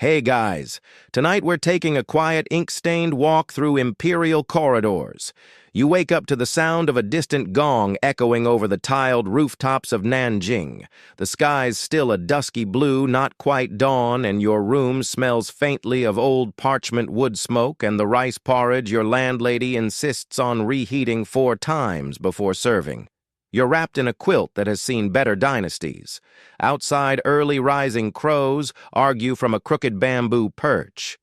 Hey guys, tonight we're taking a quiet ink-stained walk through imperial corridors. You wake up to the sound of a distant gong echoing over the tiled rooftops of Nanjing. The sky's still a dusky blue, not quite dawn, and your room smells faintly of old parchment wood smoke and the rice porridge your landlady insists on reheating 4 times before serving. You're wrapped in a quilt that has seen better dynasties. Outside, early rising crows argue from a crooked bamboo perch.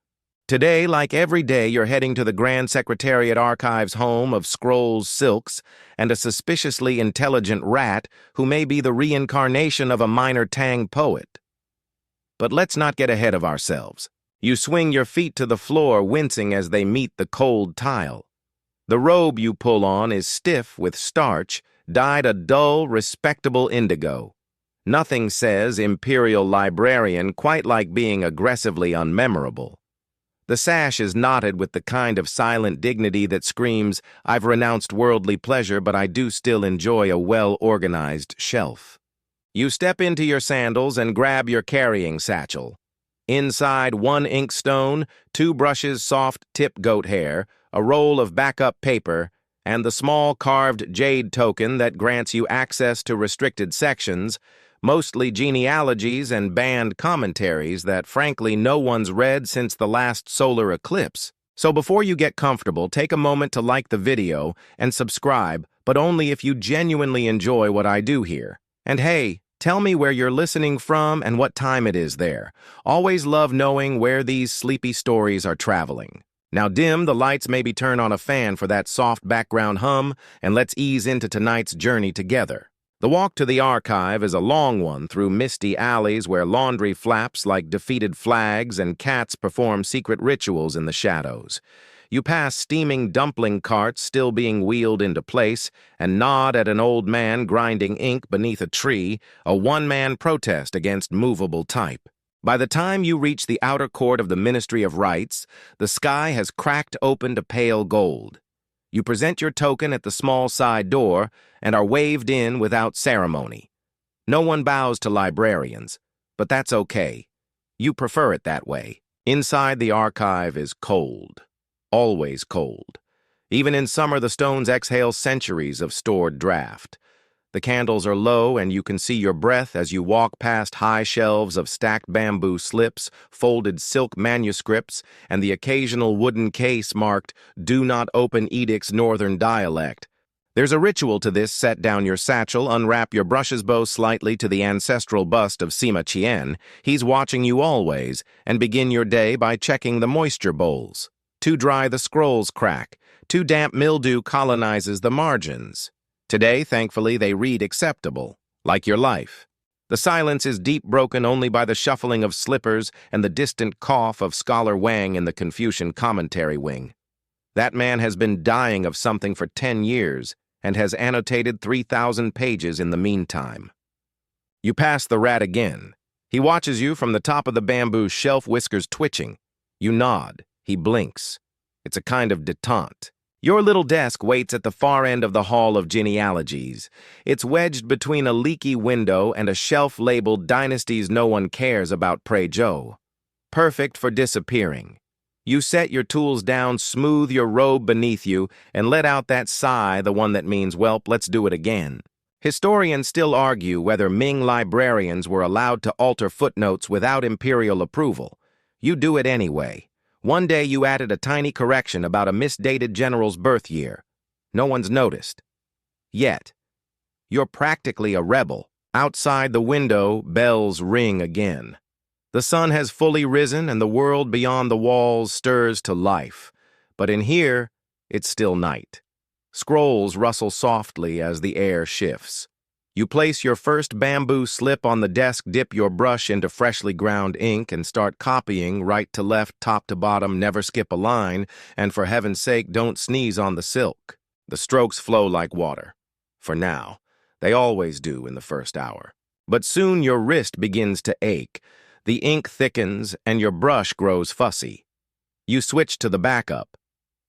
Today, like every day, you're heading to the Grand Secretariat Archives home of scrolls, silks, and a suspiciously intelligent rat who may be the reincarnation of a minor Tang poet. But let's not get ahead of ourselves. You swing your feet to the floor, wincing as they meet the cold tile. The robe you pull on is stiff with starch, dyed a dull, respectable indigo. Nothing says Imperial Librarian quite like being aggressively unmemorable. The sash is knotted with the kind of silent dignity that screams, "I've renounced worldly pleasure, but I do still enjoy a well-organized shelf." You step into your sandals and grab your carrying satchel. Inside, 1 inkstone, 2 brushes soft tip goat hair, a roll of backup paper, and the small carved jade token that grants you access to restricted sections, mostly genealogies and banned commentaries that frankly no one's read since the last solar eclipse. So before you get comfortable, take a moment to like the video and subscribe, but only if you genuinely enjoy what I do here. And hey, tell me where you're listening from and what time it is there. Always love knowing where these sleepy stories are traveling. Now dim the lights, maybe turn on a fan for that soft background hum, and let's ease into tonight's journey together. The walk to the archive is a long one through misty alleys where laundry flaps like defeated flags and cats perform secret rituals in the shadows. You pass steaming dumpling carts still being wheeled into place and nod at an old man grinding ink beneath a tree, a one-man protest against movable type. By the time you reach the outer court of the Ministry of Rights, the sky has cracked open to pale gold. You present your token at the small side door and are waved in without ceremony. No one bows to librarians, but that's okay. You prefer it that way. Inside, the archive is cold. Always cold. Even in summer, the stones exhale centuries of stored draft. The candles are low, and you can see your breath as you walk past high shelves of stacked bamboo slips, folded silk manuscripts, and the occasional wooden case marked, "Do not open edicts Northern dialect." There's a ritual to this. Set down your satchel, unwrap your brushes, bow slightly to the ancestral bust of Sima Qian. He's watching you always, and begin your day by checking the moisture bowls. Too dry, the scrolls crack. Too damp, mildew colonizes the margins. Today, thankfully, they read acceptable, like your life. The silence is deep, broken only by the shuffling of slippers and the distant cough of Scholar Wang in the Confucian commentary wing. That man has been dying of something for 10 years and has annotated 3,000 pages in the meantime. You pass the rat again. He watches you from the top of the bamboo shelf, whiskers twitching. You nod. He blinks. It's a kind of detente. Your little desk waits at the far end of the hall of genealogies. It's wedged between a leaky window and a shelf labeled "Dynasties No One Cares About Pray Joe." Perfect for disappearing. You set your tools down, smooth your robe beneath you, and let out that sigh, the one that means, "Welp, let's do it again." Historians still argue whether Ming librarians were allowed to alter footnotes without imperial approval. You do it anyway. One day you added a tiny correction about a misdated general's birth year. No one's noticed. Yet. You're practically a rebel. Outside the window, bells ring again. The sun has fully risen and the world beyond the walls stirs to life. But in here, it's still night. Scrolls rustle softly as the air shifts. You place your first bamboo slip on the desk, dip your brush into freshly ground ink, and start copying right to left, top to bottom, never skip a line, and for heaven's sake, don't sneeze on the silk. The strokes flow like water. For now. They always do in the first hour. But soon your wrist begins to ache. The ink thickens, and your brush grows fussy. You switch to the backup.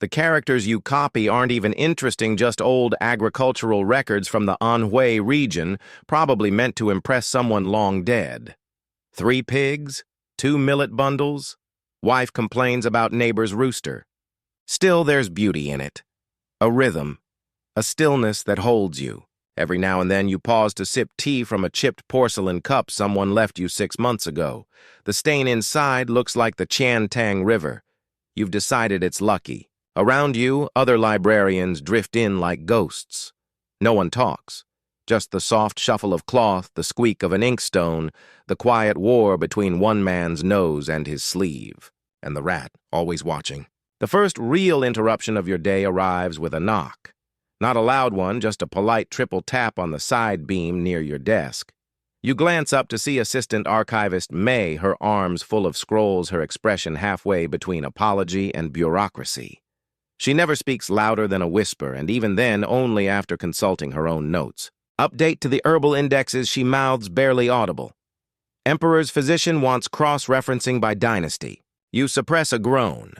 The characters you copy aren't even interesting, just old agricultural records from the Anhui region, probably meant to impress someone long dead. 3 pigs, 2 millet bundles. Wife complains about neighbor's rooster. Still, there's beauty in it. A rhythm, a stillness that holds you. Every now and then you pause to sip tea from a chipped porcelain cup someone left you 6 months ago. The stain inside looks like the Chian Tang River. You've decided it's lucky. Around you, other librarians drift in like ghosts. No one talks. Just the soft shuffle of cloth, the squeak of an inkstone, the quiet war between one man's nose and his sleeve, and the rat always watching. The first real interruption of your day arrives with a knock. Not a loud one, just a polite triple tap on the side beam near your desk. You glance up to see Assistant Archivist May, her arms full of scrolls, her expression halfway between apology and bureaucracy. She never speaks louder than a whisper, and even then only after consulting her own notes. Update to the herbal indexes, she mouths, barely audible. Emperor's physician wants cross-referencing by Dynasty. You suppress a groan.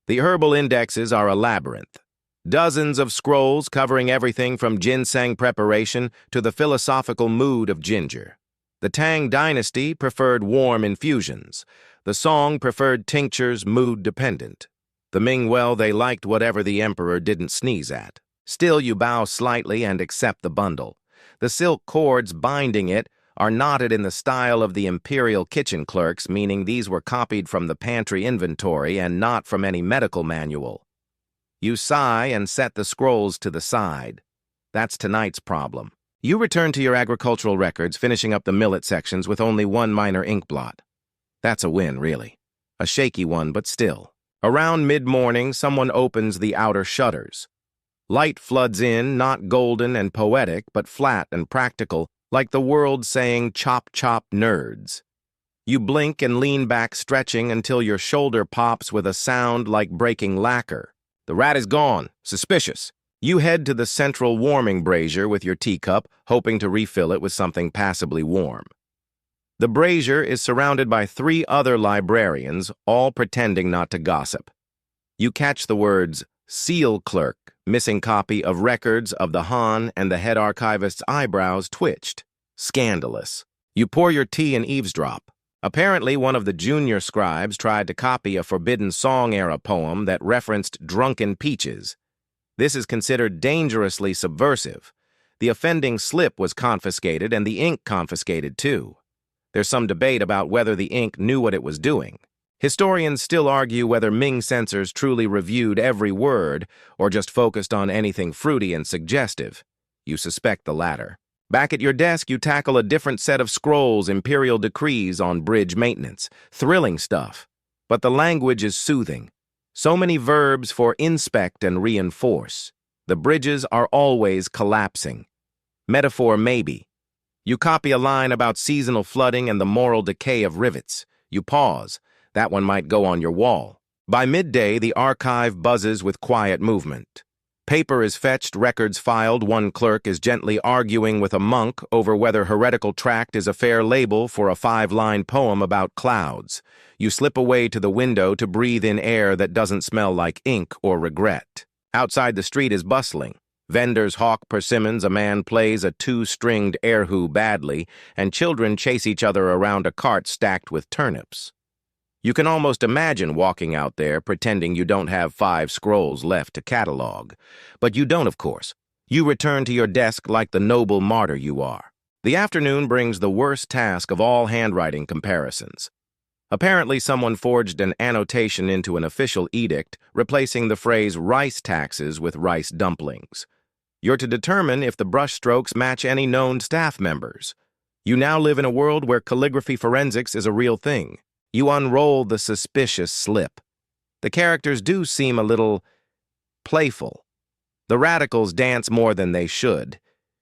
The herbal indexes are a labyrinth. Dozens of scrolls covering everything from ginseng preparation to the philosophical mood of ginger. The Tang Dynasty preferred warm infusions. The Song preferred tinctures mood-dependent. The Ming, well, they liked whatever the emperor didn't sneeze at. Still, you bow slightly and accept the bundle. The silk cords binding it are knotted in the style of the imperial kitchen clerks, meaning these were copied from the pantry inventory and not from any medical manual. You sigh and set the scrolls to the side. That's tonight's problem. You return to your agricultural records, finishing up the millet sections with only one minor ink blot. That's a win, really. A shaky one, but still. Around mid-morning, someone opens the outer shutters. Light floods in, not golden and poetic, but flat and practical, like the world saying, "Chop, chop, nerds." You blink and lean back, stretching until your shoulder pops with a sound like breaking lacquer. The rat is gone. Suspicious. You head to the central warming brazier with your teacup, hoping to refill it with something passably warm. The brazier is surrounded by 3 other librarians, all pretending not to gossip. You catch the words, "seal clerk," missing copy of records of the Han, and the head archivist's eyebrows twitched. Scandalous. You pour your tea and eavesdrop. Apparently, one of the junior scribes tried to copy a Forbidden Song-era poem that referenced drunken peaches. This is considered dangerously subversive. The offending slip was confiscated and the ink confiscated too. There's some debate about whether the ink knew what it was doing. Historians still argue whether Ming censors truly reviewed every word or just focused on anything fruity and suggestive. You suspect the latter. Back at your desk, you tackle a different set of scrolls, imperial decrees on bridge maintenance. Thrilling stuff. But the language is soothing. So many verbs for inspect and reinforce. The bridges are always collapsing. Metaphor maybe. You copy a line about seasonal flooding and the moral decay of rivets. You pause. That one might go on your wall. By midday, the archive buzzes with quiet movement. Paper is fetched, records filed. One clerk is gently arguing with a monk over whether heretical tract is a fair label for a 5-line poem about clouds. You slip away to the window to breathe in air that doesn't smell like ink or regret. Outside, the street is bustling. Vendors hawk persimmons, a man plays a 2-stringed erhu badly, and children chase each other around a cart stacked with turnips. You can almost imagine walking out there pretending you don't have 5 scrolls left to catalog. But you don't, of course. You return to your desk like the noble martyr you are. The afternoon brings the worst task of all handwriting comparisons. Apparently, someone forged an annotation into an official edict, replacing the phrase rice taxes with rice dumplings. You're to determine if the brushstrokes match any known staff members. You now live in a world where calligraphy forensics is a real thing. You unroll the suspicious slip. The characters do seem a little playful. The radicals dance more than they should.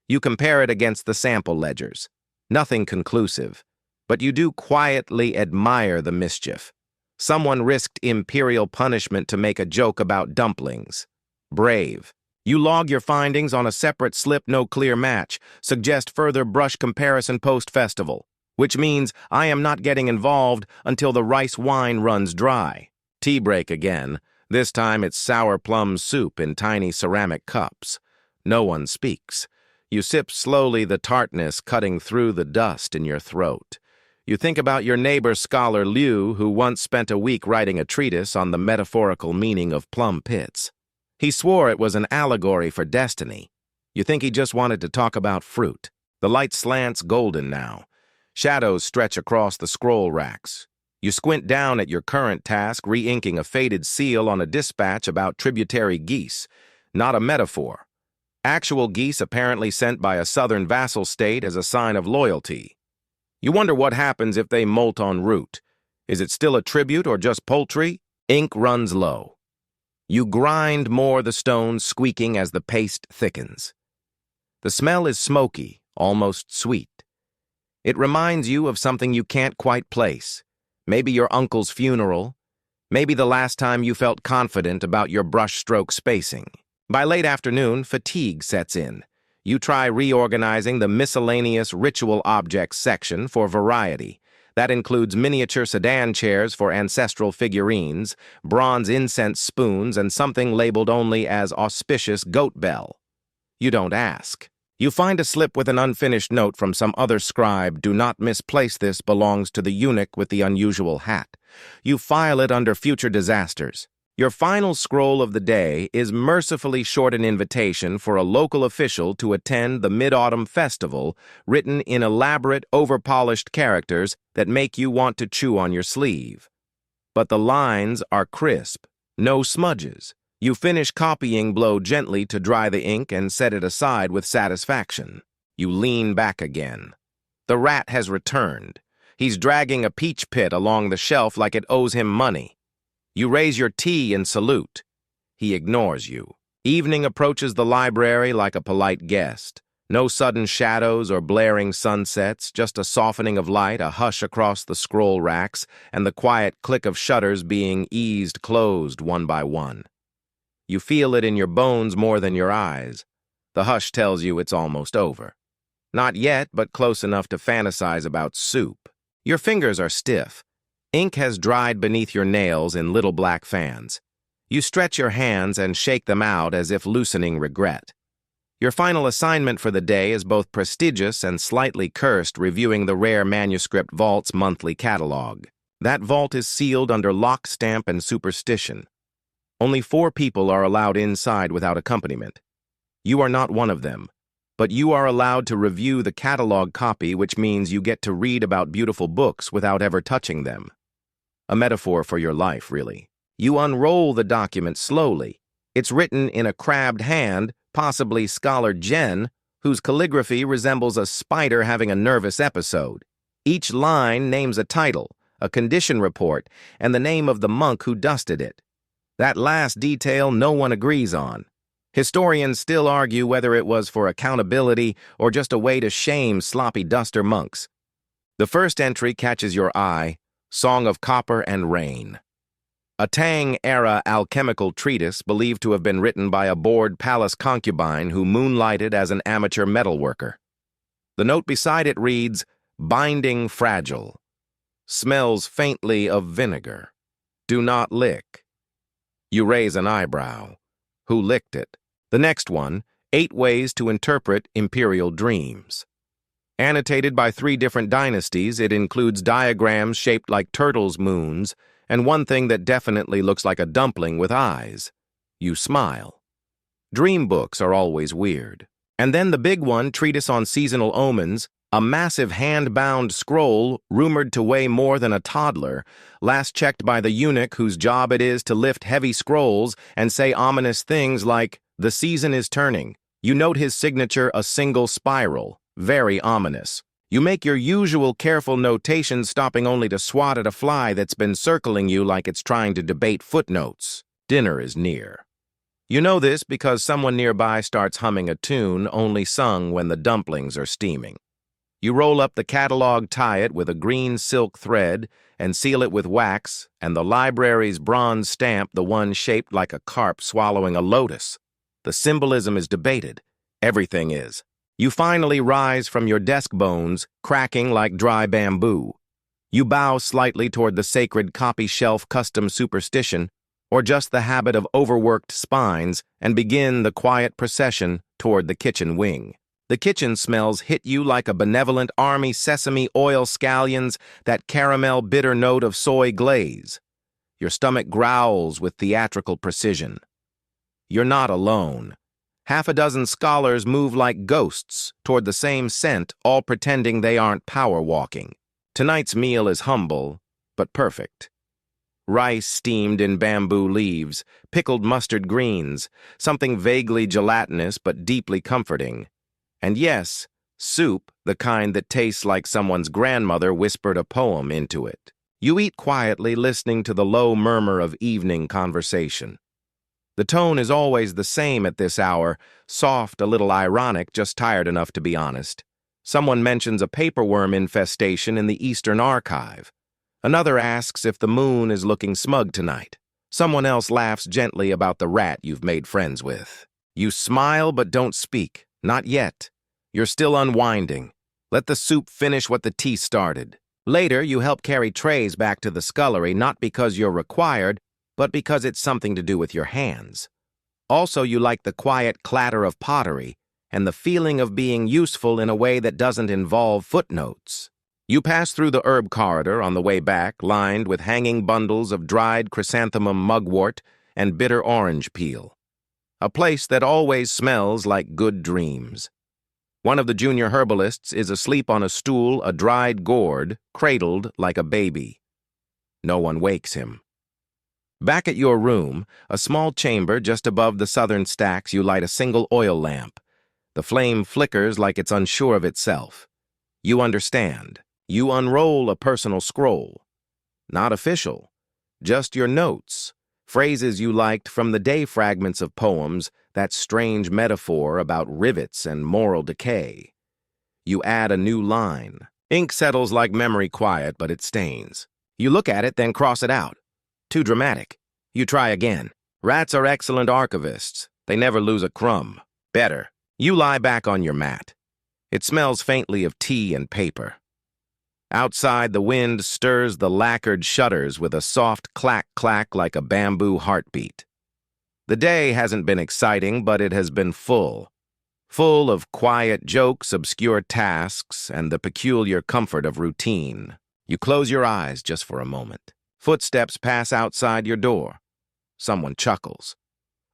You compare it against the sample ledgers. Nothing conclusive. But you do quietly admire the mischief. Someone risked imperial punishment to make a joke about dumplings. Brave. You log your findings on a separate slip, no clear match. Suggest further brush comparison post-festival. Which means I am not getting involved until the rice wine runs dry. Tea break again. This time it's sour plum soup in tiny ceramic cups. No one speaks. You sip slowly, the tartness cutting through the dust in your throat. You think about your neighbor scholar Liu, who once spent a week writing a treatise on the metaphorical meaning of plum pits. He swore it was an allegory for destiny. You think he just wanted to talk about fruit. The light slants golden now. Shadows stretch across the scroll racks. You squint down at your current task, re-inking a faded seal on a dispatch about tributary geese. Not a metaphor. Actual geese apparently sent by a southern vassal state as a sign of loyalty. You wonder what happens if they molt en route. Is it still a tribute or just poultry? Ink runs low. You grind more the stones, squeaking as the paste thickens. The smell is smoky, almost sweet. It reminds you of something you can't quite place. Maybe your uncle's funeral. Maybe the last time you felt confident about your brushstroke spacing. By late afternoon, fatigue sets in. You try reorganizing the miscellaneous ritual objects section for variety. That includes miniature sedan chairs for ancestral figurines, bronze incense spoons, and something labeled only as auspicious goat bell. You don't ask. You find a slip with an unfinished note from some other scribe. Do not misplace this, belongs to the eunuch with the unusual hat. You file it under future disasters. Your final scroll of the day is mercifully short an invitation for a local official to attend the Mid-Autumn Festival, written in elaborate, overpolished characters that make you want to chew on your sleeve. But the lines are crisp, no smudges. You finish copying, blow gently to dry the ink, and set it aside with satisfaction. You lean back again. The rat has returned. He's dragging a peach pit along the shelf like it owes him money. You raise your tea and salute. He ignores you. Evening approaches the library like a polite guest. No sudden shadows or blaring sunsets, just a softening of light, a hush across the scroll racks, and the quiet click of shutters being eased closed one by one. You feel it in your bones more than your eyes. The hush tells you it's almost over. Not yet, but close enough to fantasize about soup. Your fingers are stiff. Ink has dried beneath your nails in little black fans. You stretch your hands and shake them out as if loosening regret. Your final assignment for the day is both prestigious and slightly cursed, reviewing the Rare Manuscript Vault's monthly catalog. That vault is sealed under lock, stamp, and superstition. Only 4 people are allowed inside without accompaniment. You are not one of them, but you are allowed to review the catalog copy, which means you get to read about beautiful books without ever touching them. A metaphor for your life, really. You unroll the document slowly. It's written in a crabbed hand, possibly Scholar Jen, whose calligraphy resembles a spider having a nervous episode. Each line names a title, a condition report, and the name of the monk who dusted it. That last detail no one agrees on. Historians still argue whether it was for accountability or just a way to shame sloppy duster monks. The first entry catches your eye, Song of Copper and Rain. A Tang-era alchemical treatise believed to have been written by a bored palace concubine who moonlighted as an amateur metalworker. The note beside it reads, "Binding fragile. Smells faintly of vinegar. Do not lick." You raise an eyebrow. Who licked it? The next one, 8 Ways to Interpret Imperial Dreams. Annotated by 3 different dynasties, it includes diagrams shaped like turtles' moons, and one thing that definitely looks like a dumpling with eyes. You smile. Dream books are always weird. And then the big one, Treatise on Seasonal Omens, a massive hand-bound scroll rumored to weigh more than a toddler, last checked by the eunuch whose job it is to lift heavy scrolls and say ominous things like, "The season is turning." You note his signature, a single spiral, very ominous. You make your usual careful notations, stopping only to swat at a fly that's been circling you like it's trying to debate footnotes. Dinner is near. You know this because someone nearby starts humming a tune only sung when the dumplings are steaming. You roll up the catalog, tie it with a green silk thread, and seal it with wax, and the library's bronze stamp, the one shaped like a carp swallowing a lotus. The symbolism is debated. Everything is. You finally rise from your desk bones, cracking like dry bamboo. You bow slightly toward the sacred copy shelf custom superstition, or just the habit of overworked spines, and begin the quiet procession toward the kitchen wing. The kitchen smells hit you like a benevolent army sesame oil scallions, that caramel bitter note of soy glaze. Your stomach growls with theatrical precision. You're not alone. Half a dozen scholars move like ghosts toward the same scent, all pretending they aren't power walking. Tonight's meal is humble, but perfect. Rice steamed in bamboo leaves, pickled mustard greens, something vaguely gelatinous but deeply comforting. And yes, soup, the kind that tastes like someone's grandmother whispered a poem into it. You eat quietly, listening to the low murmur of evening conversation. The tone is always the same at this hour, soft, a little ironic, just tired enough to be honest. Someone mentions a paperworm infestation in the Eastern Archive. Another asks if the moon is looking smug tonight. Someone else laughs gently about the rat you've made friends with. You smile but don't speak. Not yet. You're still unwinding. Let the soup finish what the tea started. Later, you help carry trays back to the scullery, not because you're required, but because it's something to do with your hands. Also, you like the quiet clatter of pottery and the feeling of being useful in a way that doesn't involve footnotes. You pass through the herb corridor on the way back, lined with hanging bundles of dried chrysanthemum mugwort and bitter orange peel. A place that always smells like good dreams. One of the junior herbalists is asleep on a stool, a dried gourd, cradled like a baby. No one wakes him. Back at your room, a small chamber just above the southern stacks, you light a single oil lamp. The flame flickers like it's unsure of itself. You understand. You unroll a personal scroll. Not official. Just your notes. Phrases you liked from the day, fragments of poems, that strange metaphor about rivets and moral decay. You add a new line. Ink settles like memory quiet, but it stains. You look at it, then cross it out. Too dramatic. You try again. Rats are excellent archivists. They never lose a crumb. Better. You lie back on your mat. It smells faintly of tea and paper. Outside, the wind stirs the lacquered shutters with a soft clack-clack like a bamboo heartbeat. The day hasn't been exciting, but it has been full. Full of quiet jokes, obscure tasks, and the peculiar comfort of routine. You close your eyes just for a moment. Footsteps pass outside your door. Someone chuckles.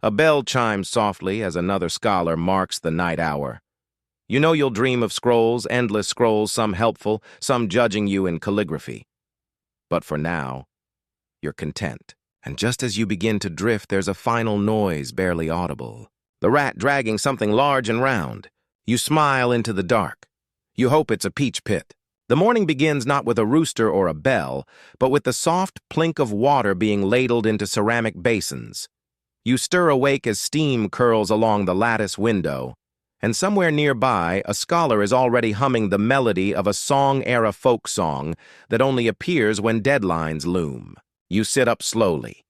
A bell chimes softly as another scholar marks the night hour. You know you'll dream of scrolls, endless scrolls, some helpful, some judging you in calligraphy. But for now, you're content. And just as you begin to drift, there's a final noise barely audible. The rat dragging something large and round. You smile into the dark. You hope it's a peach pit. The morning begins not with a rooster or a bell, but with the soft plink of water being ladled into ceramic basins. You stir awake as steam curls along the lattice window, and somewhere nearby, a scholar is already humming the melody of a song-era folk song that only appears when deadlines loom. You sit up slowly.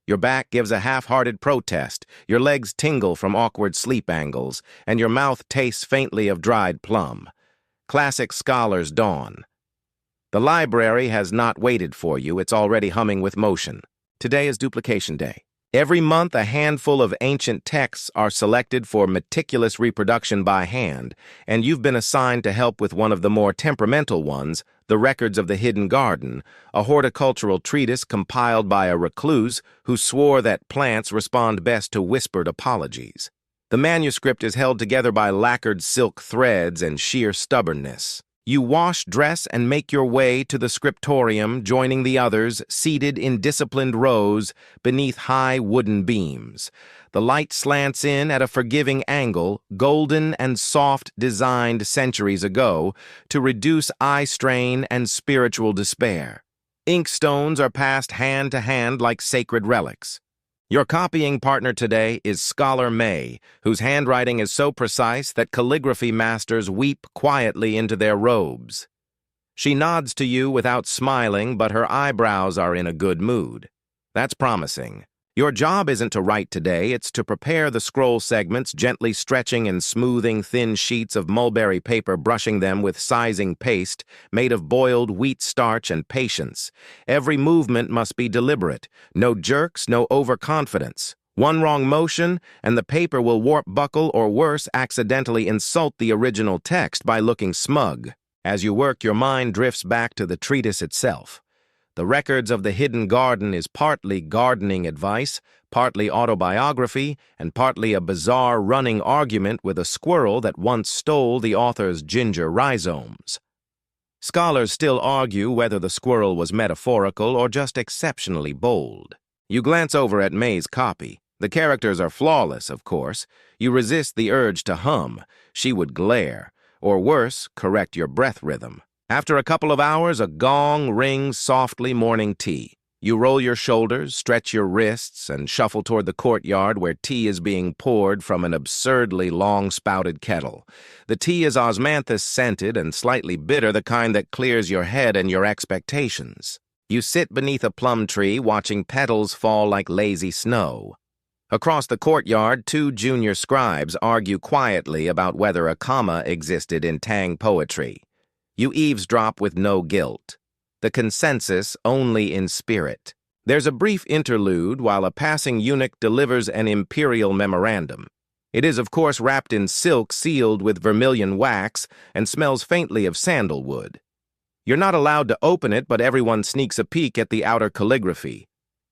Your back gives a half-hearted protest, your legs tingle from awkward sleep angles, and your mouth tastes faintly of dried plum. Classic scholars dawn. The library has not waited for you, it's already humming with motion. Today is duplication day. Every month, a handful of ancient texts are selected for meticulous reproduction by hand, and you've been assigned to help with one of the more temperamental ones, The Records of the Hidden Garden, a horticultural treatise compiled by a recluse who swore that plants respond best to whispered apologies. The manuscript is held together by lacquered silk threads and sheer stubbornness. You wash, dress, and make your way to the scriptorium, joining the others, seated in disciplined rows beneath high wooden beams. The light slants in at a forgiving angle, golden and soft, designed centuries ago, to reduce eye strain and spiritual despair. Inkstones are passed hand to hand like sacred relics. Your copying partner today is Scholar May, whose handwriting is so precise that calligraphy masters weep quietly into their robes. She nods to you without smiling, but her eyebrows are in a good mood. That's promising. Your job isn't to write today, it's to prepare the scroll segments, gently stretching and smoothing thin sheets of mulberry paper, brushing them with sizing paste made of boiled wheat starch and patience. Every movement must be deliberate. No jerks, no overconfidence. One wrong motion, and the paper will warp, buckle, or worse, accidentally insult the original text by looking smug. As you work, your mind drifts back to the treatise itself. The Records of the Hidden Garden is partly gardening advice, partly autobiography, and partly a bizarre running argument with a squirrel that once stole the author's ginger rhizomes. Scholars still argue whether the squirrel was metaphorical or just exceptionally bold. You glance over at May's copy. The characters are flawless, of course. You resist the urge to hum. She would glare, or worse, correct your breath rhythm. After a couple of hours, a gong rings softly morning tea. You roll your shoulders, stretch your wrists, and shuffle toward the courtyard where tea is being poured from an absurdly long-spouted kettle. The tea is osmanthus-scented and slightly bitter, the kind that clears your head and your expectations. You sit beneath a plum tree, watching petals fall like lazy snow. Across the courtyard, two junior scribes argue quietly about whether a comma existed in Tang poetry. You eavesdrop with no guilt. The consensus only in spirit. There's a brief interlude while a passing eunuch delivers an imperial memorandum. It is, of course, wrapped in silk sealed with vermilion wax and smells faintly of sandalwood. You're not allowed to open it, but everyone sneaks a peek at the outer calligraphy.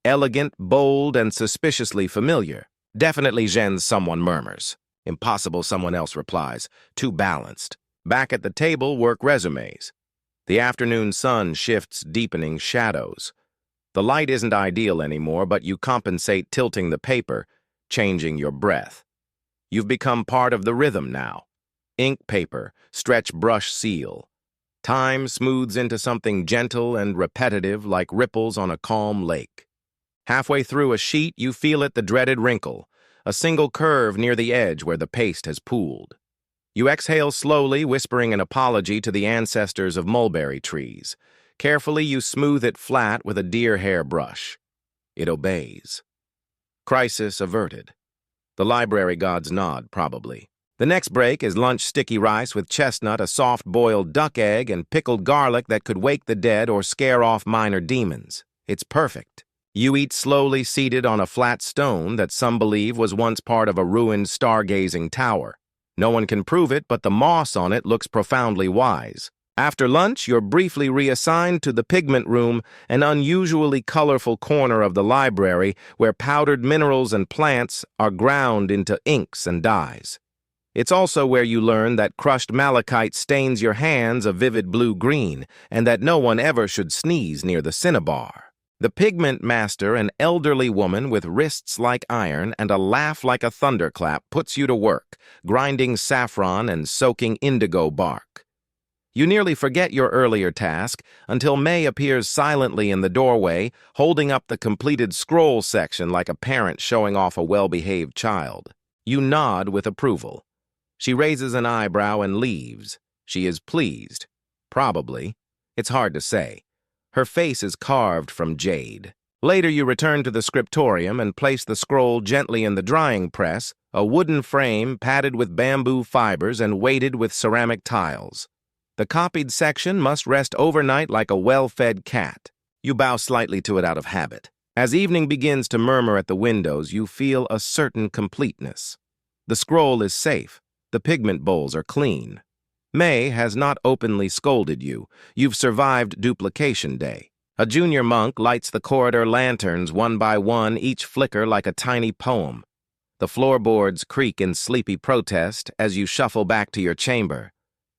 Elegant, bold, and suspiciously familiar. Definitely Zhen's, someone murmurs. Impossible, someone else replies. Too balanced. Back at the table, work resumes. The afternoon sun shifts, deepening shadows. The light isn't ideal anymore, but you compensate, tilting the paper, changing your breath. You've become part of the rhythm now. Ink paper, stretch brush seal. Time smooths into something gentle and repetitive like ripples on a calm lake. Halfway through a sheet, you feel it, the dreaded wrinkle, a single curve near the edge where the paste has pooled. You exhale slowly, whispering an apology to the ancestors of mulberry trees. Carefully, you smooth it flat with a deer hair brush. It obeys. Crisis averted. The library gods nod, probably. The next break is lunch sticky rice with chestnut, a soft-boiled duck egg, and pickled garlic that could wake the dead or scare off minor demons. It's perfect. You eat slowly, seated on a flat stone that some believe was once part of a ruined stargazing tower. No one can prove it, but the moss on it looks profoundly wise. After lunch, you're briefly reassigned to the pigment room, an unusually colorful corner of the library where powdered minerals and plants are ground into inks and dyes. It's also where you learn that crushed malachite stains your hands a vivid blue-green, and that no one ever should sneeze near the cinnabar. The pigment master, an elderly woman with wrists like iron and a laugh like a thunderclap, puts you to work, grinding saffron and soaking indigo bark. You nearly forget your earlier task until May appears silently in the doorway, holding up the completed scroll section like a parent showing off a well-behaved child. You nod with approval. She raises an eyebrow and leaves. She is pleased. Probably. It's hard to say. Her face is carved from jade. Later, you return to the scriptorium and place the scroll gently in the drying press, a wooden frame padded with bamboo fibers and weighted with ceramic tiles. The copied section must rest overnight like a well-fed cat. You bow slightly to it out of habit. As evening begins to murmur at the windows, you feel a certain completeness. The scroll is safe. The pigment bowls are clean. May has not openly scolded you. You've survived duplication day. A junior monk lights the corridor lanterns one by one, each flicker like a tiny poem. The floorboards creak in sleepy protest as you shuffle back to your chamber.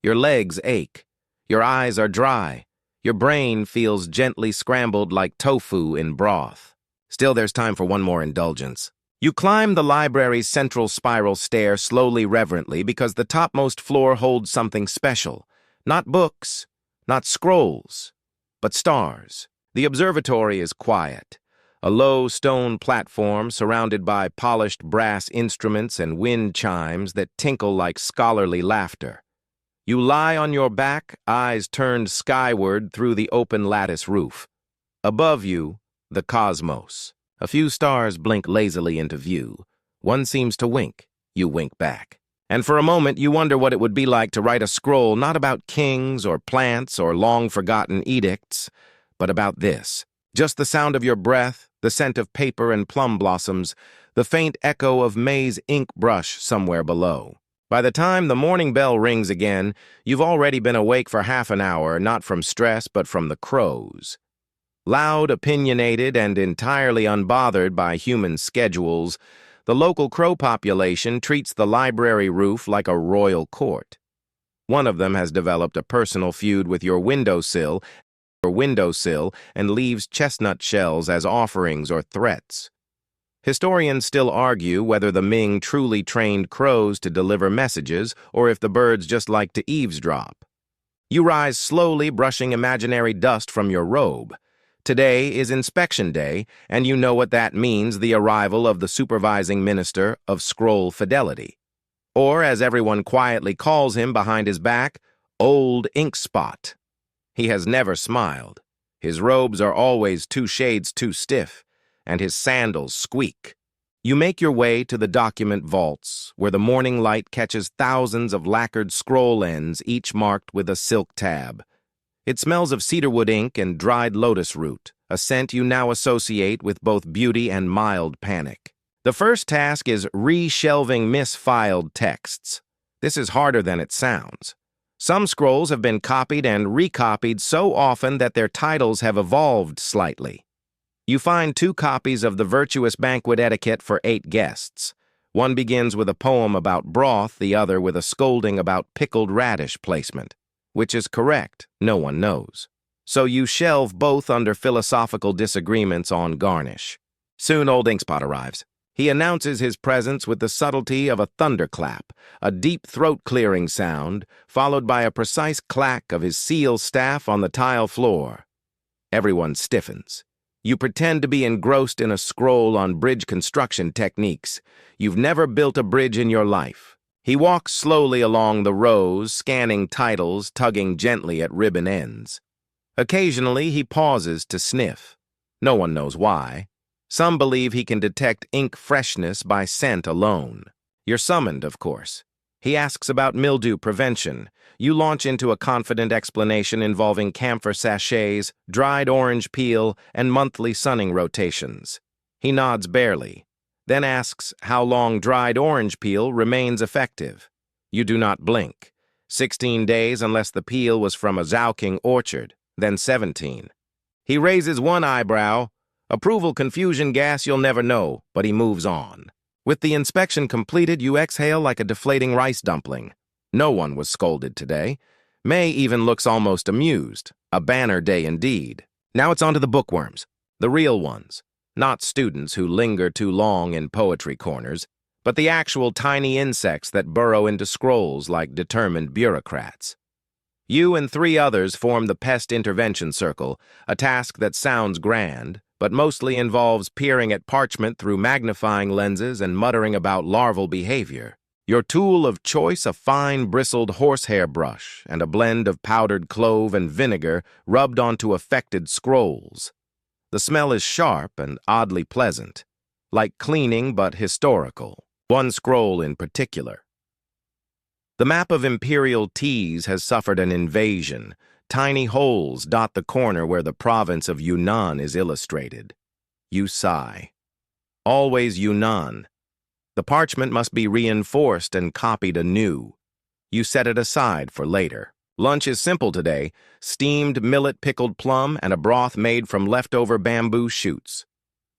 Your legs ache. Your eyes are dry. Your brain feels gently scrambled like tofu in broth. Still, there's time for one more indulgence. You climb the library's central spiral stair slowly, reverently, because the topmost floor holds something special. Not books, not scrolls, but stars. The observatory is quiet. A low stone platform surrounded by polished brass instruments and wind chimes that tinkle like scholarly laughter. You lie on your back, eyes turned skyward through the open lattice roof. Above you, the cosmos. A few stars blink lazily into view. One seems to wink. You wink back. And for a moment, you wonder what it would be like to write a scroll not about kings or plants or long-forgotten edicts, but about this. Just the sound of your breath, the scent of paper and plum blossoms, the faint echo of May's ink brush somewhere below. By the time the morning bell rings again, you've already been awake for half an hour, not from stress, but from the crows. Loud, opinionated, and entirely unbothered by human schedules, the local crow population treats the library roof like a royal court. One of them has developed a personal feud with your windowsill and leaves chestnut shells as offerings or threats. Historians still argue whether the Ming truly trained crows to deliver messages or if the birds just like to eavesdrop. You rise slowly, brushing imaginary dust from your robe. Today is inspection day, and you know what that means, the arrival of the supervising minister of scroll fidelity. Or, as everyone quietly calls him behind his back, Old Ink Spot. He has never smiled. His robes are always 2 shades too stiff, and his sandals squeak. You make your way to the document vaults, where the morning light catches thousands of lacquered scroll ends, each marked with a silk tab. It smells of cedarwood ink and dried lotus root, a scent you now associate with both beauty and mild panic. The first task is re-shelving misfiled texts. This is harder than it sounds. Some scrolls have been copied and recopied so often that their titles have evolved slightly. You find 2 copies of the Virtuous Banquet Etiquette for 8 guests. One begins with a poem about broth, the other with a scolding about pickled radish placement. Which is correct, no one knows. So you shelve both under philosophical disagreements on garnish. Soon Old Inkspot arrives. He announces his presence with the subtlety of a thunderclap, a deep throat-clearing sound, followed by a precise clack of his seal staff on the tile floor. Everyone stiffens. You pretend to be engrossed in a scroll on bridge construction techniques. You've never built a bridge in your life. He walks slowly along the rows, scanning titles, tugging gently at ribbon ends. Occasionally, he pauses to sniff. No one knows why. Some believe he can detect ink freshness by scent alone. You're summoned, of course. He asks about mildew prevention. You launch into a confident explanation involving camphor sachets, dried orange peel, and monthly sunning rotations. He nods barely, then asks how long dried orange peel remains effective. You do not blink. 16 days unless the peel was from a Zhaoqing orchard, then 17. He raises one eyebrow. Approval confusion gas you'll never know, but he moves on. With the inspection completed, you exhale like a deflating rice dumpling. No one was scolded today. May even looks almost amused. A banner day indeed. Now it's on to the bookworms, the real ones. Not students who linger too long in poetry corners, but the actual tiny insects that burrow into scrolls like determined bureaucrats. You and 3 others form the Pest Intervention Circle, a task that sounds grand, but mostly involves peering at parchment through magnifying lenses and muttering about larval behavior. Your tool of choice, a fine bristled horsehair brush and a blend of powdered clove and vinegar rubbed onto affected scrolls. The smell is sharp and oddly pleasant, like cleaning but historical. One scroll in particular. The map of imperial teas has suffered an invasion. Tiny holes dot the corner where the province of Yunnan is illustrated. You sigh. Always Yunnan. The parchment must be reinforced and copied anew. You set it aside for later. Lunch is simple today: steamed millet pickled plum and a broth made from leftover bamboo shoots.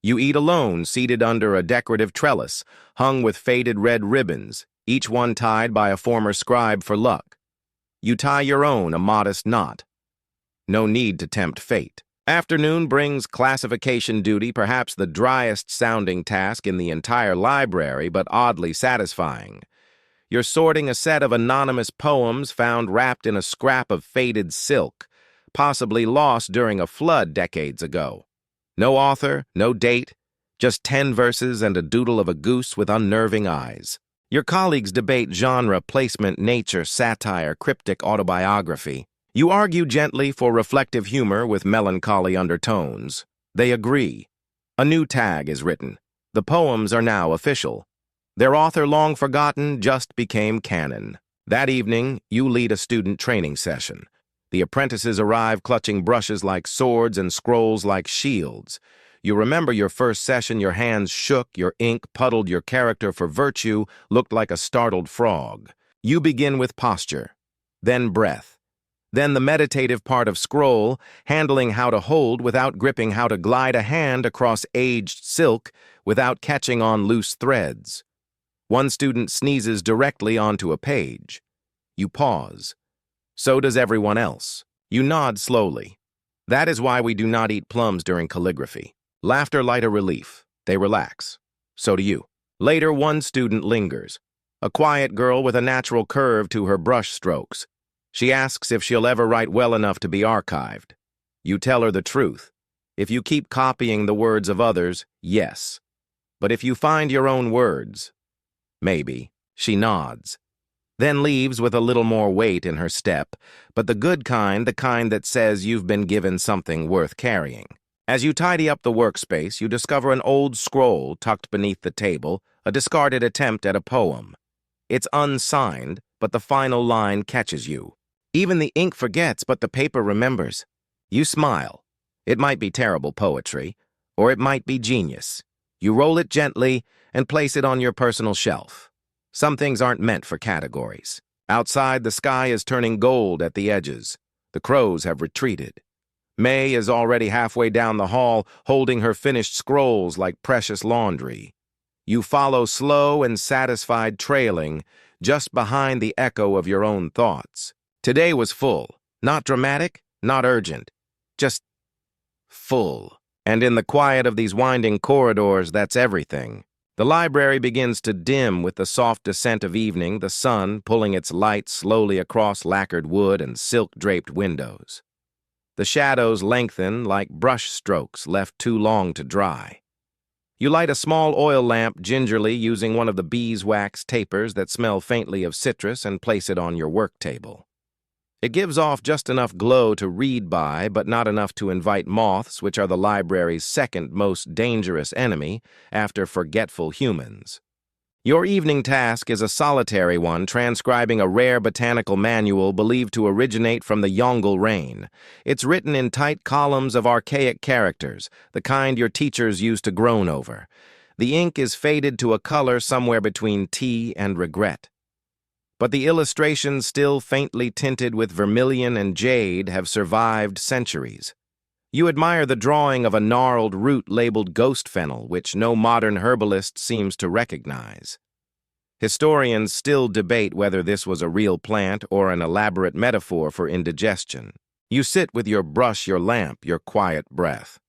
You eat alone, seated under a decorative trellis, hung with faded red ribbons, each one tied by a former scribe for luck. You tie your own, a modest knot. No need to tempt fate. Afternoon brings classification duty, perhaps the driest-sounding task in the entire library, but oddly satisfying. You're sorting a set of anonymous poems found wrapped in a scrap of faded silk, possibly lost during a flood decades ago. No author, no date, just 10 verses and a doodle of a goose with unnerving eyes. Your colleagues debate genre, placement, nature, satire, cryptic autobiography. You argue gently for reflective humor with melancholy undertones. They agree. A new tag is written. The poems are now official. Their author, long forgotten, just became canon. That evening, you lead a student training session. The apprentices arrive clutching brushes like swords and scrolls like shields. You remember your first session, your hands shook, your ink puddled, your character for virtue looked like a startled frog. You begin with posture, then breath, then the meditative part of scroll, handling how to hold without gripping, how to glide a hand across aged silk without catching on loose threads. One student sneezes directly onto a page. You pause. So does everyone else. You nod slowly. That is why we do not eat plums during calligraphy. Laughter light a relief. They relax. So do you. Later, one student lingers. A quiet girl with a natural curve to her brush strokes. She asks if she'll ever write well enough to be archived. You tell her the truth. If you keep copying the words of others, yes. But if you find your own words, maybe. She nods. Then leaves with a little more weight in her step, but the good kind, the kind that says you've been given something worth carrying. As you tidy up the workspace, you discover an old scroll tucked beneath the table, a discarded attempt at a poem. It's unsigned, but the final line catches you. Even the ink forgets, but the paper remembers. You smile. It might be terrible poetry, or it might be genius. You roll it gently and place it on your personal shelf. Some things aren't meant for categories. Outside, the sky is turning gold at the edges. The crows have retreated. May is already halfway down the hall, holding her finished scrolls like precious laundry. You follow slow and satisfied, trailing just behind the echo of your own thoughts. Today was full. Not dramatic, not urgent. Just full. And in the quiet of these winding corridors, that's everything. The library begins to dim with the soft descent of evening, the sun pulling its light slowly across lacquered wood and silk-draped windows. The shadows lengthen like brush strokes left too long to dry. You light a small oil lamp gingerly using one of the beeswax tapers that smell faintly of citrus and place it on your work table. It gives off just enough glow to read by, but not enough to invite moths, which are the library's second most dangerous enemy after forgetful humans. Your evening task is a solitary one, transcribing a rare botanical manual believed to originate from the Yongle rain. It's written in tight columns of archaic characters, the kind your teachers used to groan over. The ink is faded to a color somewhere between tea and regret. But the illustrations, still faintly tinted with vermilion and jade, have survived centuries. You admire the drawing of a gnarled root labeled ghost fennel, which no modern herbalist seems to recognize. Historians still debate whether this was a real plant or an elaborate metaphor for indigestion. You sit with your brush, your lamp, your quiet breath.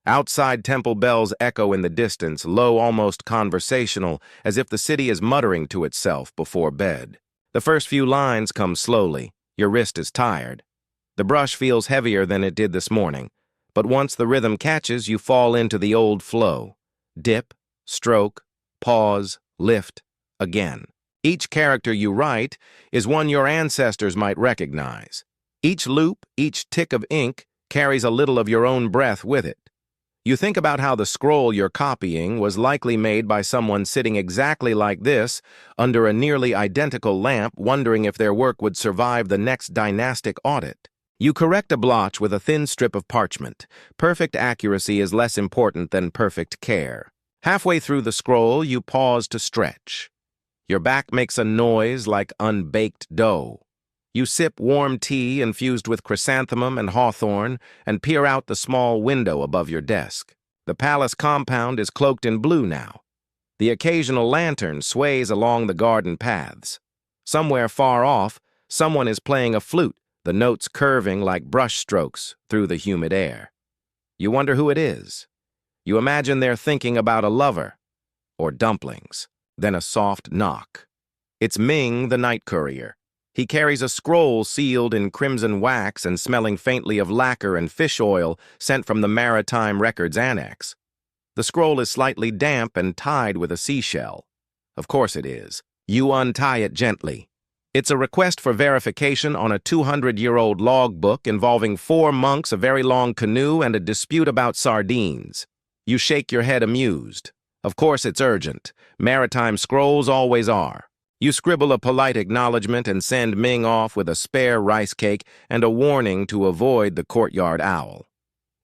Outside, temple bells echo in the distance, low, almost conversational, as if the city is muttering to itself before bed. The first few lines come slowly. Your wrist is tired. The brush feels heavier than it did this morning, but once the rhythm catches, you fall into the old flow. Dip, stroke, pause, lift, again. Each character you write is one your ancestors might recognize. Each loop, each tick of ink carries a little of your own breath with it. You think about how the scroll you're copying was likely made by someone sitting exactly like this under a nearly identical lamp, wondering if their work would survive the next dynastic audit. You correct a blotch with a thin strip of parchment. Perfect accuracy is less important than perfect care. Halfway through the scroll, you pause to stretch. Your back makes a noise like unbaked dough. You sip warm tea infused with chrysanthemum and hawthorn and peer out the small window above your desk. The palace compound is cloaked in blue now. The occasional lantern sways along the garden paths. Somewhere far off, someone is playing a flute, the notes curving like brush strokes through the humid air. You wonder who it is. You imagine they're thinking about a lover or dumplings. Then a soft knock. It's Ming, the night courier. He carries a scroll sealed in crimson wax and smelling faintly of lacquer and fish oil sent from the Maritime Records Annex. The scroll is slightly damp and tied with a seashell. Of course it is. You untie it gently. It's a request for verification on a 200-year-old logbook involving 4 monks, a very long canoe, and a dispute about sardines. You shake your head amused. Of course it's urgent. Maritime scrolls always are. You scribble a polite acknowledgement and send Ming off with a spare rice cake and a warning to avoid the courtyard owl.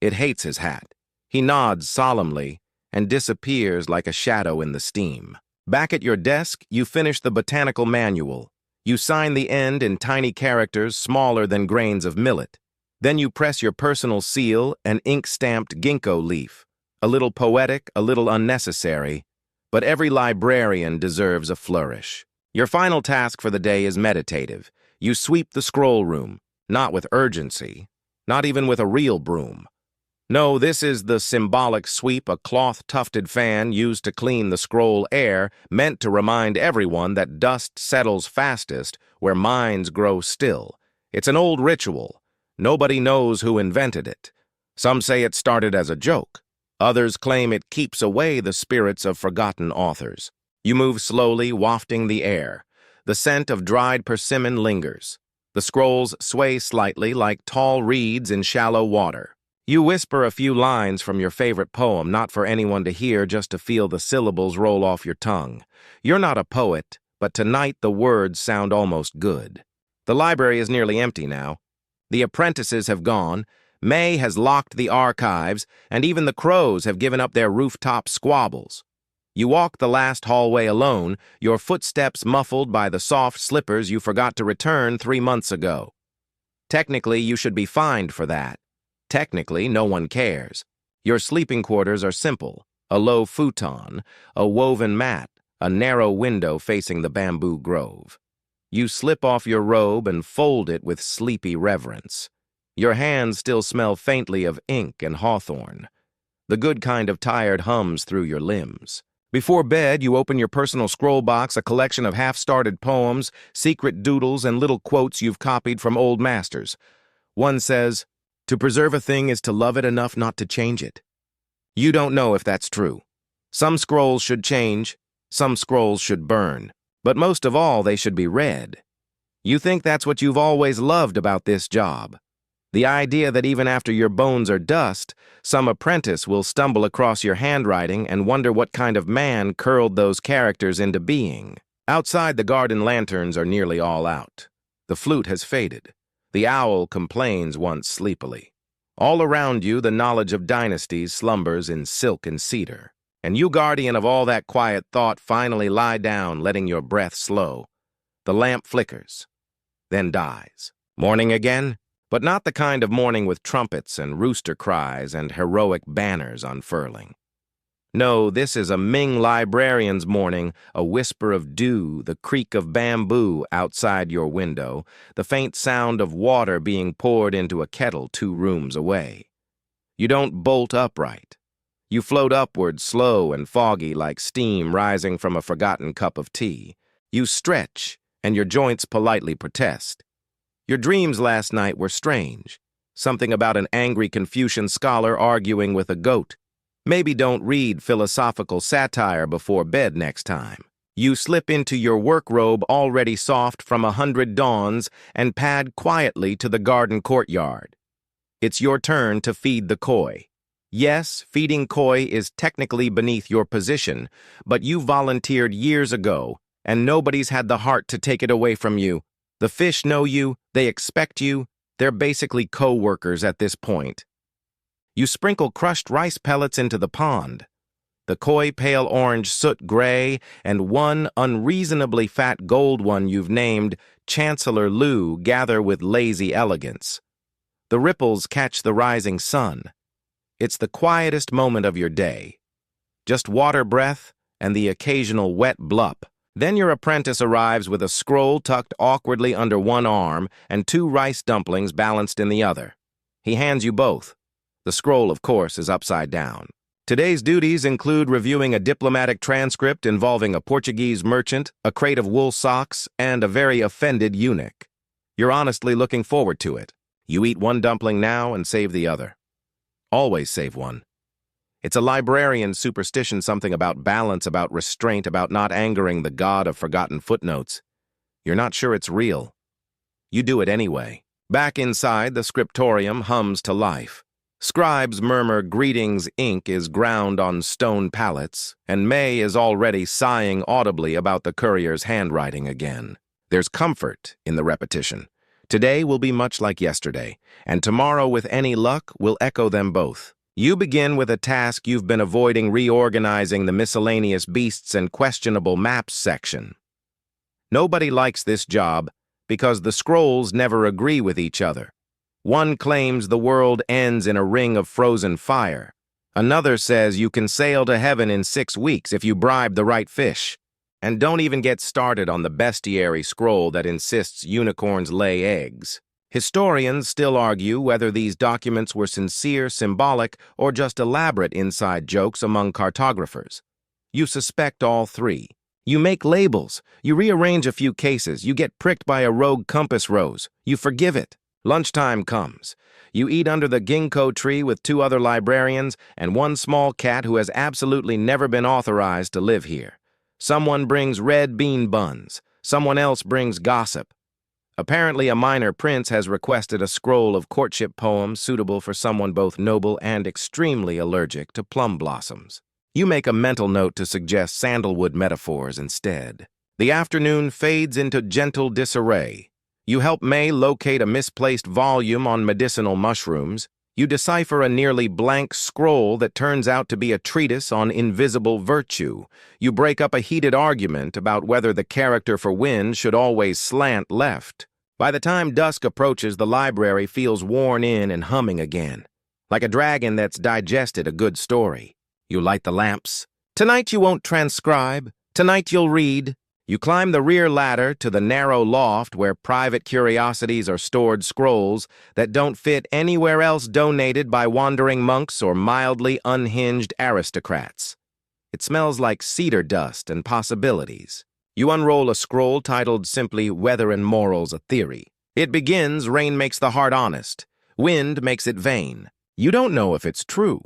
It hates his hat. He nods solemnly and disappears like a shadow in the steam. Back at your desk, you finish the botanical manual. You sign the end in tiny characters smaller than grains of millet. Then you press your personal seal, an ink-stamped ginkgo leaf. A little poetic, a little unnecessary, but every librarian deserves a flourish. Your final task for the day is meditative. You sweep the scroll room, not with urgency, not even with a real broom. No, this is the symbolic sweep, a cloth-tufted fan used to clean the scroll air, meant to remind everyone that dust settles fastest where minds grow still. It's an old ritual. Nobody knows who invented it. Some say it started as a joke. Others claim it keeps away the spirits of forgotten authors. You move slowly, wafting the air. The scent of dried persimmon lingers. The scrolls sway slightly like tall reeds in shallow water. You whisper a few lines from your favorite poem, not for anyone to hear, just to feel the syllables roll off your tongue. You're not a poet, but tonight the words sound almost good. The library is nearly empty now. The apprentices have gone, May has locked the archives, and even the crows have given up their rooftop squabbles. You walk the last hallway alone, your footsteps muffled by the soft slippers you forgot to return 3 months ago. Technically, you should be fined for that. Technically, no one cares. Your sleeping quarters are simple: a low futon, a woven mat, a narrow window facing the bamboo grove. You slip off your robe and fold it with sleepy reverence. Your hands still smell faintly of ink and hawthorn. The good kind of tired hums through your limbs. Before bed, you open your personal scroll box, a collection of half-started poems, secret doodles, and little quotes you've copied from old masters. One says, "To preserve a thing is to love it enough not to change it." You don't know if that's true. Some scrolls should change, some scrolls should burn, but most of all, they should be read. You think that's what you've always loved about this job. The idea that even after your bones are dust, some apprentice will stumble across your handwriting and wonder what kind of man curled those characters into being. Outside, the garden lanterns are nearly all out. The flute has faded. The owl complains once sleepily. All around you, the knowledge of dynasties slumbers in silk and cedar. And you, guardian of all that quiet thought, finally lie down, letting your breath slow. The lamp flickers, then dies. Morning again? But not the kind of morning with trumpets and rooster cries and heroic banners unfurling. No, this is a Ming librarian's morning, a whisper of dew, the creak of bamboo outside your window, the faint sound of water being poured into a kettle 2 rooms away. You don't bolt upright. You float upward, slow and foggy like steam rising from a forgotten cup of tea. You stretch, and your joints politely protest. Your dreams last night were strange. Something about an angry Confucian scholar arguing with a goat. Maybe don't read philosophical satire before bed next time. You slip into your work robe already soft from 100 dawns and pad quietly to the garden courtyard. It's your turn to feed the koi. Yes, feeding koi is technically beneath your position, but you volunteered years ago, and nobody's had the heart to take it away from you. The fish know you, they expect you, they're basically co-workers at this point. You sprinkle crushed rice pellets into the pond. The koi pale orange soot gray, and one unreasonably fat gold one you've named Chancellor Lou gather with lazy elegance. The ripples catch the rising sun. It's the quietest moment of your day. Just water breath and the occasional wet blup. Then your apprentice arrives with a scroll tucked awkwardly under one arm and 2 rice dumplings balanced in the other. He hands you both. The scroll, of course, is upside down. Today's duties include reviewing a diplomatic transcript involving a Portuguese merchant, a crate of wool socks, and a very offended eunuch. You're honestly looking forward to it. You eat one dumpling now and save the other. Always save one. It's a librarian's superstition, something about balance, about restraint, about not angering the god of forgotten footnotes. You're not sure it's real. You do it anyway. Back inside, the scriptorium hums to life. Scribes murmur greetings, ink is ground on stone pallets, and May is already sighing audibly about the courier's handwriting again. There's comfort in the repetition. Today will be much like yesterday, and tomorrow, with any luck, will echo them both. You begin with a task you've been avoiding, reorganizing the miscellaneous beasts and questionable maps section. Nobody likes this job because the scrolls never agree with each other. One claims the world ends in a ring of frozen fire. Another says you can sail to heaven in 6 weeks if you bribe the right fish. And don't even get started on the bestiary scroll that insists unicorns lay eggs. Historians still argue whether these documents were sincere, symbolic, or just elaborate inside jokes among cartographers. You suspect all three. You make labels, you rearrange a few cases, you get pricked by a rogue compass rose, you forgive it. Lunchtime comes. You eat under the ginkgo tree with 2 other librarians and 1 small cat who has absolutely never been authorized to live here. Someone brings red bean buns. Someone else brings gossip. Apparently, a minor prince has requested a scroll of courtship poems suitable for someone both noble and extremely allergic to plum blossoms. You make a mental note to suggest sandalwood metaphors instead. The afternoon fades into gentle disarray. You help May locate a misplaced volume on medicinal mushrooms. You decipher a nearly blank scroll that turns out to be a treatise on invisible virtue. You break up a heated argument about whether the character for wind should always slant left. By the time dusk approaches, the library feels worn in and humming again, like a dragon that's digested a good story. You light the lamps. Tonight you won't transcribe. Tonight you'll read. You climb the rear ladder to the narrow loft where private curiosities are stored, scrolls that don't fit anywhere else donated by wandering monks or mildly unhinged aristocrats. It smells like cedar dust and possibilities. You unroll a scroll titled simply Weather and Morals, a Theory. It begins, rain makes the heart honest. Wind makes it vain. You don't know if it's true,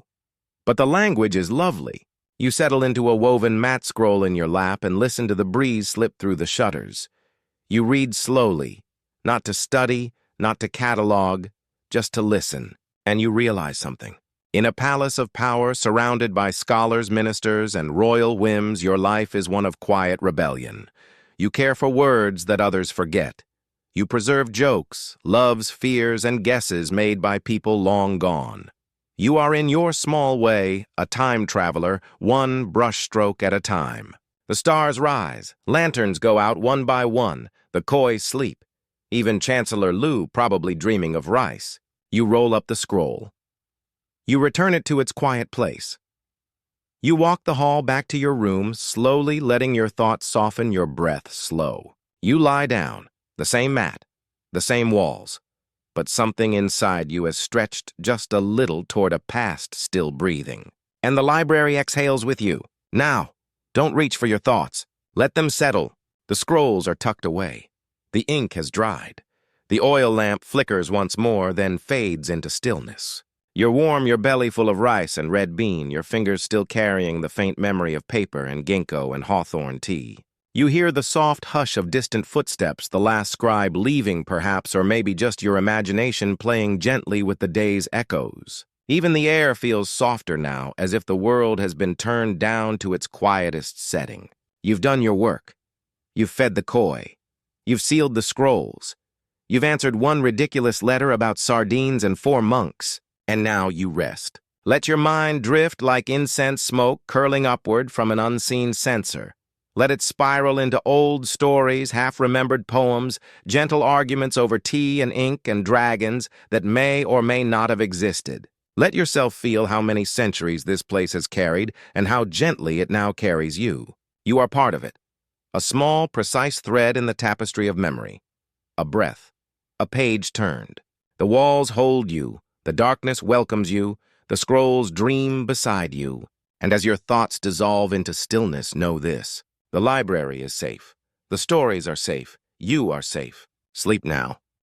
but the language is lovely. You settle into a woven mat scroll in your lap and listen to the breeze slip through the shutters. You read slowly, not to study, not to catalog, just to listen. And you realize something. In a palace of power surrounded by scholars, ministers, and royal whims, your life is one of quiet rebellion. You care for words that others forget. You preserve jokes, loves, fears, and guesses made by people long gone. You are in your small way a time traveler, one brushstroke at a time. The stars rise, lanterns go out one by one, the koi sleep. Even Chancellor Lu probably dreaming of rice. You roll up the scroll. You return it to its quiet place. You walk the hall back to your room, slowly letting your thoughts soften, your breath slow. You lie down, the same mat, the same walls. But something inside you has stretched just a little toward a past still breathing. And the library exhales with you. Now, don't reach for your thoughts. Let them settle. The scrolls are tucked away. The ink has dried. The oil lamp flickers once more, then fades into stillness. You're warm, your belly full of rice and red bean, your fingers still carrying the faint memory of paper and ginkgo and hawthorn tea. You hear the soft hush of distant footsteps, the last scribe leaving perhaps, or maybe just your imagination playing gently with the day's echoes. Even the air feels softer now, as if the world has been turned down to its quietest setting. You've done your work. You've fed the koi. You've sealed the scrolls. You've answered one ridiculous letter about sardines and 4 monks. And now you rest. Let your mind drift like incense smoke curling upward from an unseen censer. Let it spiral into old stories, half-remembered poems, gentle arguments over tea and ink and dragons that may or may not have existed. Let yourself feel how many centuries this place has carried and how gently it now carries you. You are part of it. A small, precise thread in the tapestry of memory. A breath. A page turned. The walls hold you. The darkness welcomes you. The scrolls dream beside you. And as your thoughts dissolve into stillness, know this. The library is safe. The stories are safe. You are safe. Sleep now.